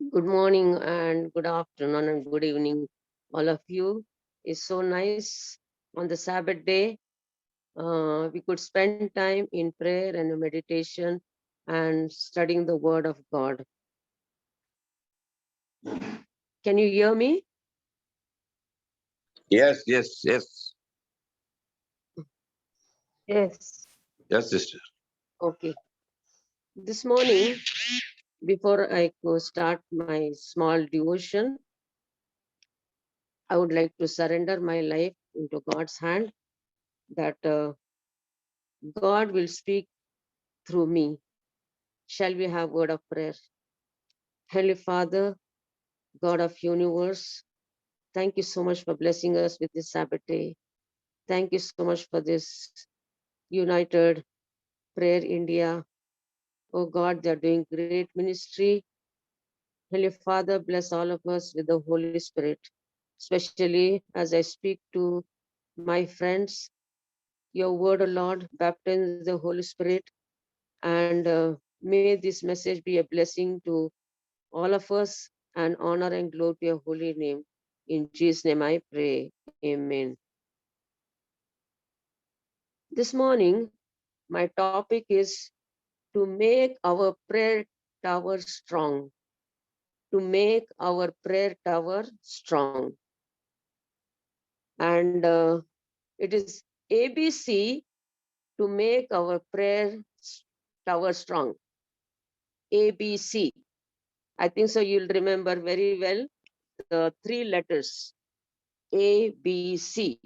Good morning and good afternoon and good evening, all of you. It's so nice on the Sabbath day. We could spend time in prayer and meditation and studying the Word of God. Can you hear me? Yes, yes, yes. Yes. Yes, sister. Okay. This morning, before I go start my small devotion, I would like to surrender my life into God's hand that God will speak through me. Shall we have word of prayer? Heavenly Father, God of universe, thank you so much for blessing us with this Sabbath day. Thank you so much for this United Prayer India. Oh God, they're doing great ministry. Heavenly Father, bless all of us with the Holy Spirit, especially as I speak to my friends. Your word, O Lord, baptize the Holy Spirit, and may this message be a blessing to all of us and honor and glory to your holy name. In Jesus' name I pray. Amen. This morning, my topic is to make our prayer tower strong. To make our prayer tower strong. And it is ABC to make our prayer tower strong. ABC. I think so you'll remember very well the three letters ABC.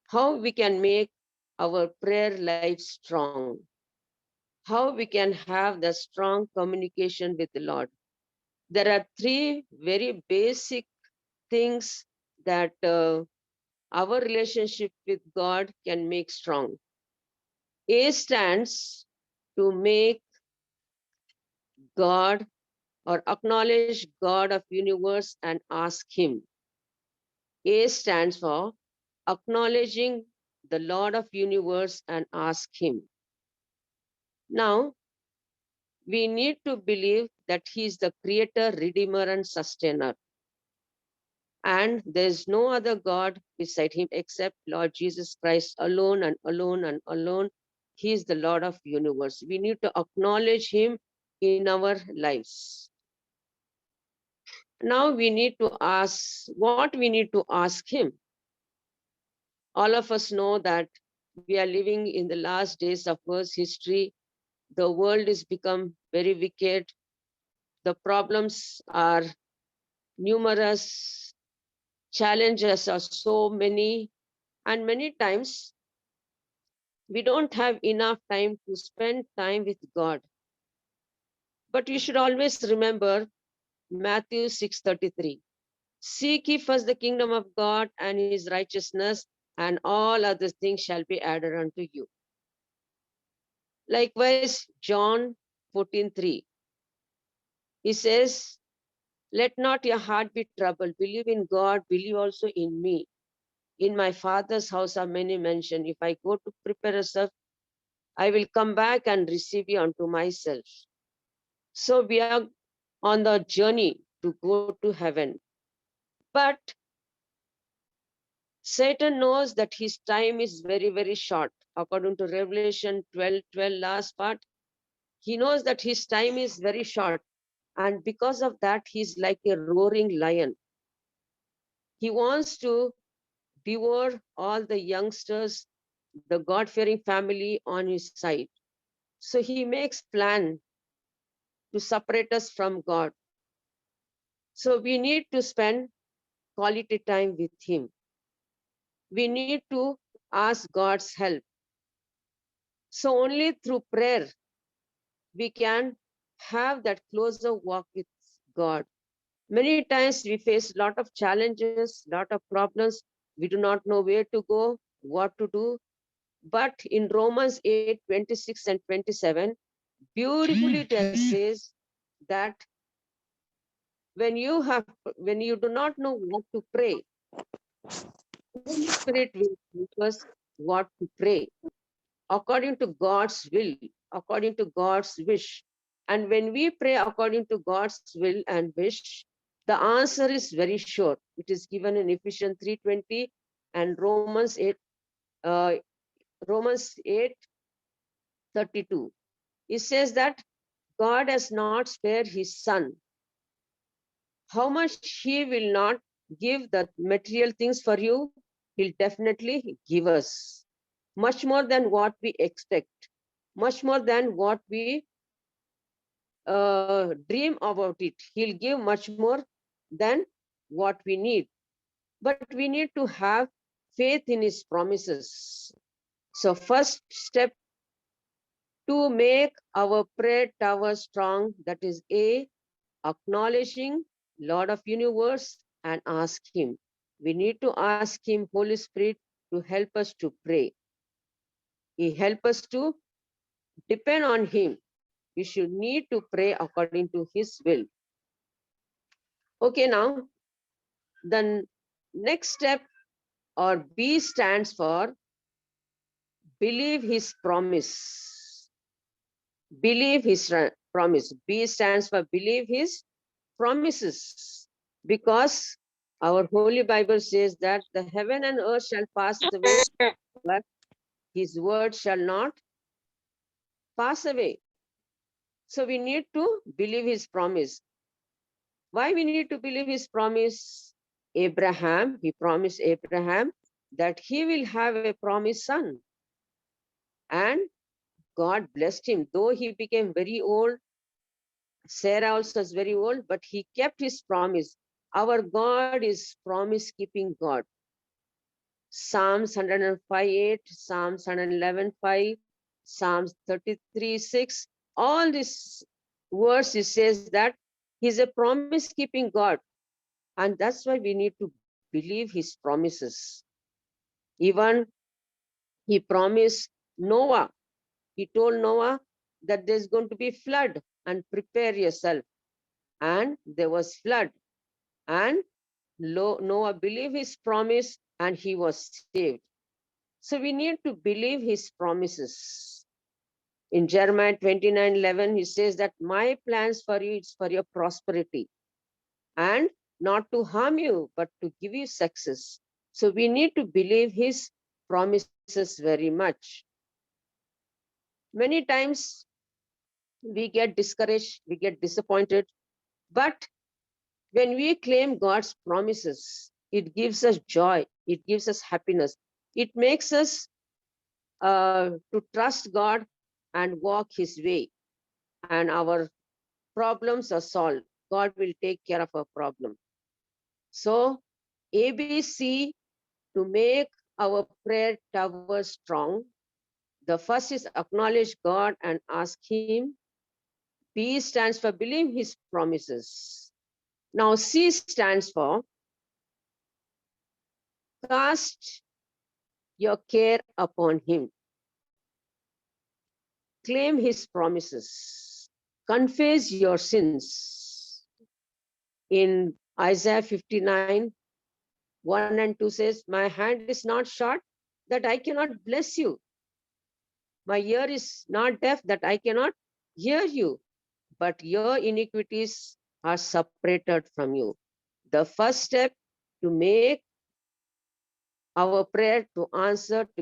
How we can make our prayer life strong. How we can have the strong communication with the Lord. There are three very basic things that our relationship with God can make strong. A stands to make God or acknowledge God of universe and ask him. A stands for acknowledging the Lord of universe and ask him. Now, we need to believe that he is the creator, redeemer, and sustainer. And there is no other God beside him except Lord Jesus Christ alone and alone and alone. He is the Lord of universe. We need to acknowledge him in our lives. Now we need to ask what we need to ask him. All of us know that we are living in the last days of Earth's history. The world has become very wicked. The problems are numerous. Challenges are so many. And many times we don't have enough time to spend time with God. But you should always remember Matthew 6:33. Seek ye first the kingdom of God and his righteousness, and all other things shall be added unto you. Likewise, John 14:3. He says, let not your heart be troubled. Believe in God, believe also in me. In my Father's house are many mansions. If I go to prepare a stuff, I will come back and receive you unto myself. So we are on the journey to go to heaven. But Satan knows that his time is very, very short. According to Revelation 12:12, last part, he knows that his time is very short. And because of that, he's like a roaring lion. He wants to devour all the youngsters, the God-fearing family on his side. So he makes plan to separate us from God. So we need to spend quality time with him. We need to ask God's help. So only through prayer we can have that closer walk with God. Many times we face a lot of challenges, lot of problems. We do not know where to go, what to do. But in Romans 8:26 and 27, beautifully it says that when you do not know what to pray, Holy Spirit will help us what to pray according to God's will, according to God's wish. And when we pray according to God's will and wish, the answer is very sure. It is given in Ephesians 3:20 and uh, Romans 8:32. It says that God has not spared his son. How much he will not give the material things for you, he'll definitely give us. Much more than what we expect, much more than what we dream about it. He'll give much more than what we need. But we need to have faith in his promises. So first step to make our prayer tower strong, that is acknowledging Lord of universe and ask him. We need to ask him, Holy Spirit, to help us to pray. He help us to depend on him. We should need to pray according to his will. Okay, now the next step or B stands for believe his promise. Believe his promise. B stands for believe his promises. Because our Holy Bible says that the heaven and earth shall pass away, but his word shall not pass away. So we need to believe his promise. Why we need to believe his promise? Abraham, he promised Abraham that he will have a promised son. And God blessed him. Though he became very old, Sarah also was very old, but he kept his promise. Our God is promise-keeping God. Psalms 105:8, Psalms 111:5, Psalms 33:6, all these words, it says that he's a promise-keeping God. And that's why we need to believe his promises. Even he promised Noah. He told Noah that there's going to be flood and prepare yourself. And there was flood. And Noah believed his promise and he was saved. So we need to believe his promises. In Jeremiah 29:11, he says that my plans for you is for your prosperity and not to harm you, but to give you success. So we need to believe his promises very much. Many times we get discouraged, we get disappointed, but when we claim God's promises, it gives us joy, it gives us happiness, it makes us to trust God and walk his way, and our problems are solved. God will take care of our problem. So ABC to make our prayer tower strong. The first is acknowledge God and ask him. B stands for believe his promises. Now C stands for cast your care upon him. Claim his promises. Confess your sins. In Isaiah 59:1 and 2 says, my hand is not short that I cannot bless you. My ear is not deaf that I cannot hear you, but your iniquities are separated from you. The first step to make our prayer to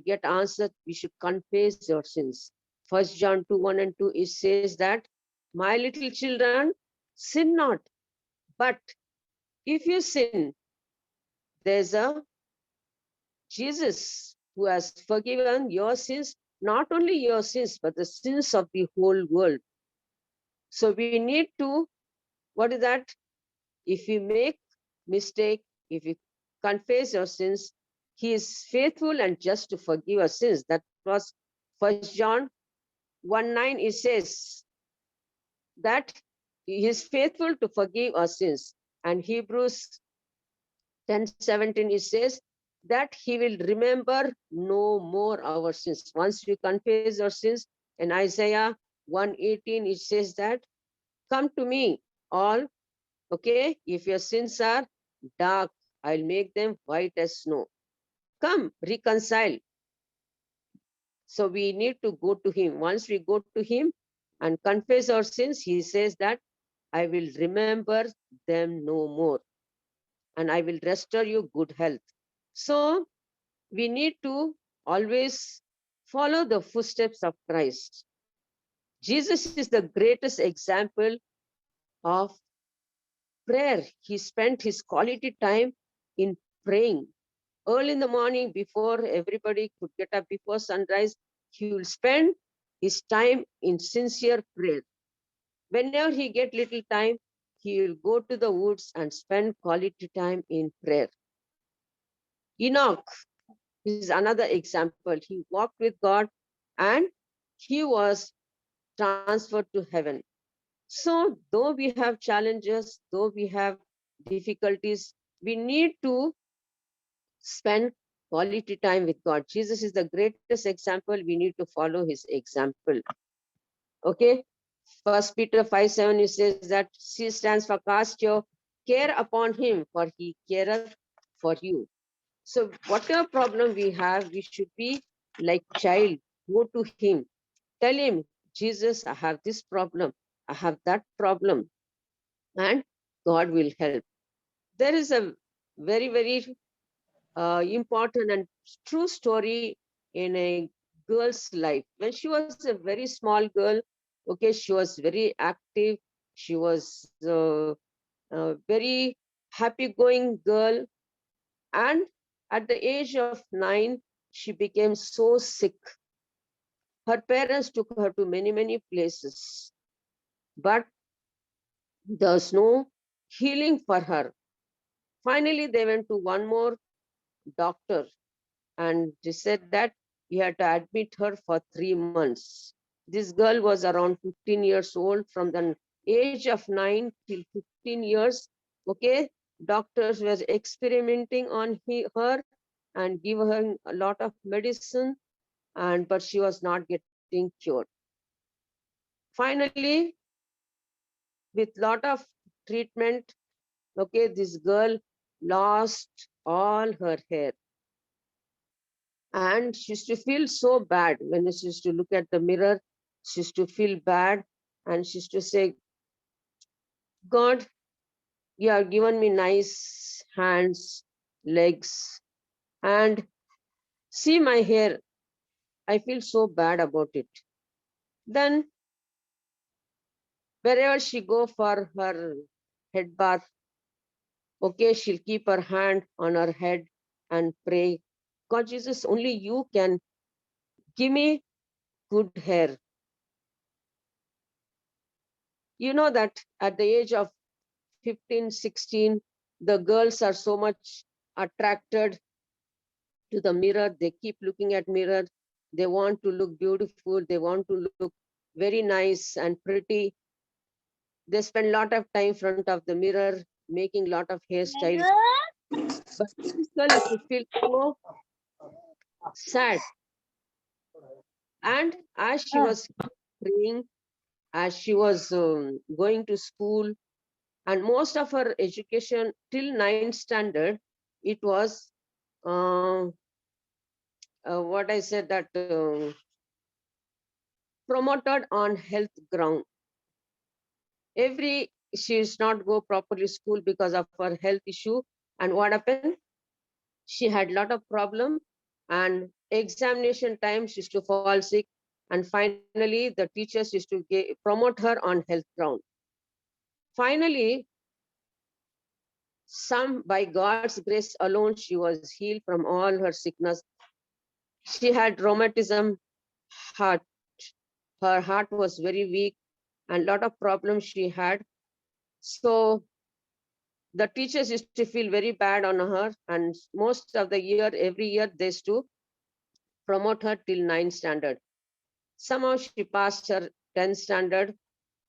get answered, we should confess your sins. 1 John 2:1 and 2, it says that, my little children, sin not. But if you sin, there's a Jesus who has forgiven your sins, not only your sins, but the sins of the whole world. So we need to, what is that? If we make mistake, if we confess our sins, he is faithful and just to forgive our sins. That was 1 John 1:9. It says that he is faithful to forgive our sins. And Hebrews 10:17, it says that he will remember no more our sins. Once we confess our sins, in Isaiah 1:18, it says that, come to me all, okay, if your sins are dark, I'll make them white as snow. Come, reconcile. So we need to go to him. Once we go to him, and confess our sins, he says that I will remember them no more and I will restore you good health. So we need to always follow the footsteps of Christ. Jesus is the greatest example of prayer. He spent his quality time in praying. Early in the morning, before everybody could get up, before sunrise, he will spend his time in sincere prayer. Whenever he get little time, he will go to the woods and spend quality time in prayer. Enoch is another example. He walked with God and he was transferred to heaven. So, though we have challenges, though we have difficulties, we need to spend quality time with God. Jesus is the greatest example. We need to follow his example. Okay. First Peter 5:7, it says that C stands for cast your care upon him, for he careth for you. So whatever problem we have, we should be like child. Go to him. Tell him, Jesus, I have this problem. I have that problem. And God will help. There is a very, very important and true story in a girl's life. When she was a very small girl, okay, she was very active. She was a very happy-going girl. And at the age of 9, she became so sick. Her parents took her to many, many places, but there was no healing for her. Finally, they went to one more doctor and they said that you had to admit her for 3 months. This girl was around 15 years old. From the age of 9 till 15 years, okay, doctors were experimenting on her and give her a lot of medicine, and but she was not getting cured. Finally, with lot of treatment, okay, this girl lost all her hair. And she used to feel so bad when she used to look at the mirror. She used to feel bad and she used to say, God, you have given me nice hands, legs, and see my hair. I feel so bad about it. Then wherever she go for her head bath, okay, she'll keep her hand on her head and pray, God, Jesus, only you can give me good hair. You know that at the age of 15, 16, the girls are so much attracted to the mirror. They keep looking at mirror. They want to look beautiful. They want to look very nice and pretty. They spend a lot of time in front of the mirror, making a lot of hairstyles. But this girl used to feel so sad. And as she was praying, as she was going to school, and most of her education till 9th standard, it was uh, what I said that promoted on health ground. She is not go properly school because of her health issue. And what happened? She had lot of problem and examination time she used to fall sick. And finally, the teachers used to promote her on health ground. Finally, by God's grace alone, she was healed from all her sickness. She had rheumatism, heart. Her heart was very weak and lot of problems she had. So the teachers used to feel very bad on her, and most of the year, every year, they used to promote her till 9th standard. Somehow she passed her 10th standard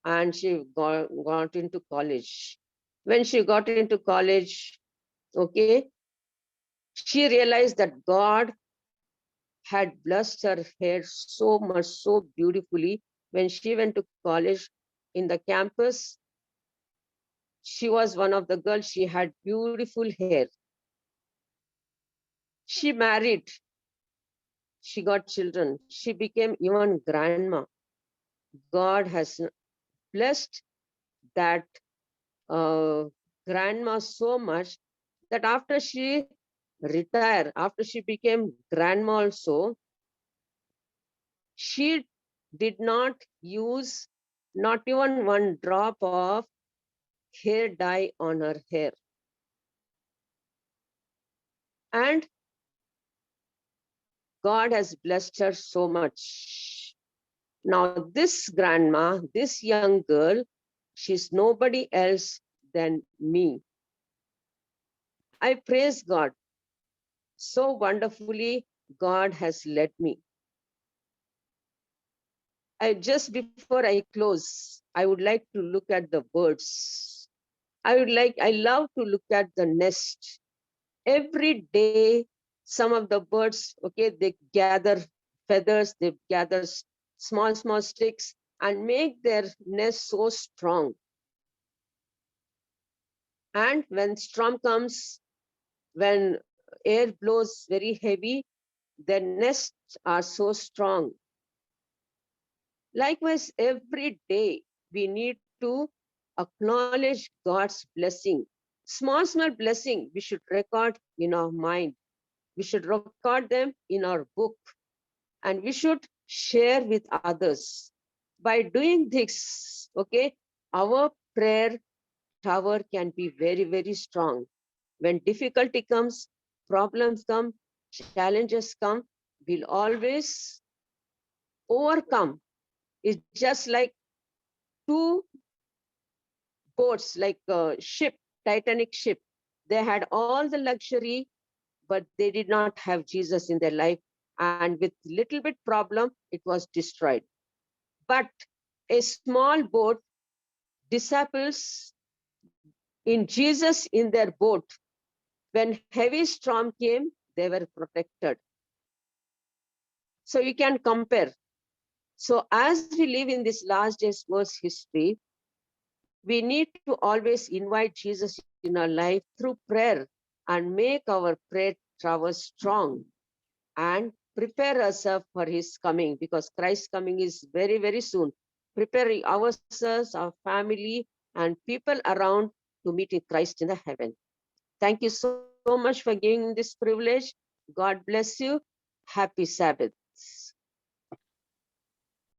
and she got into college. When she got into college, okay, she realized that God had blessed her hair so much, so beautifully. When she went to college in the campus, she was one of the girls, she had beautiful hair. She married, she got children, she became even grandma. God has blessed that grandma so much that after she retired, after she became grandma also, she did not use not even one drop of hair dye on her hair. And God has blessed her so much. Now, this grandma, this young girl, she's nobody else than me. I praise God. So wonderfully, God has led me. Just before I close, I would like to look at the birds. I love to look at the nest. Every day, some of the birds, okay, they gather feathers, they gather small sticks and make their nest so strong. And when storm comes, when air blows very heavy, their nests are so strong. Likewise, every day we need to acknowledge God's blessing. Small blessing we should record in our mind. We should record them in our book, and we should share with others. By doing this, okay, our prayer tower can be very strong. When difficulty comes, problems come, challenges come, we'll always overcome. It's just like two boats, like a ship, Titanic ship. They had all the luxury, but they did not have Jesus in their life. And with little bit problem, it was destroyed. But a small boat, disciples in Jesus in their boat, when heavy storm came, they were protected. So you can compare. So as we live in this last days world history, we need to always invite Jesus in our life through prayer and make our prayer tower strong and prepare ourselves for his coming, because Christ's coming is very soon. Preparing ourselves, our family, and people around to meet with Christ in the heaven. Thank you so much for giving this privilege. God bless you. Happy Sabbath.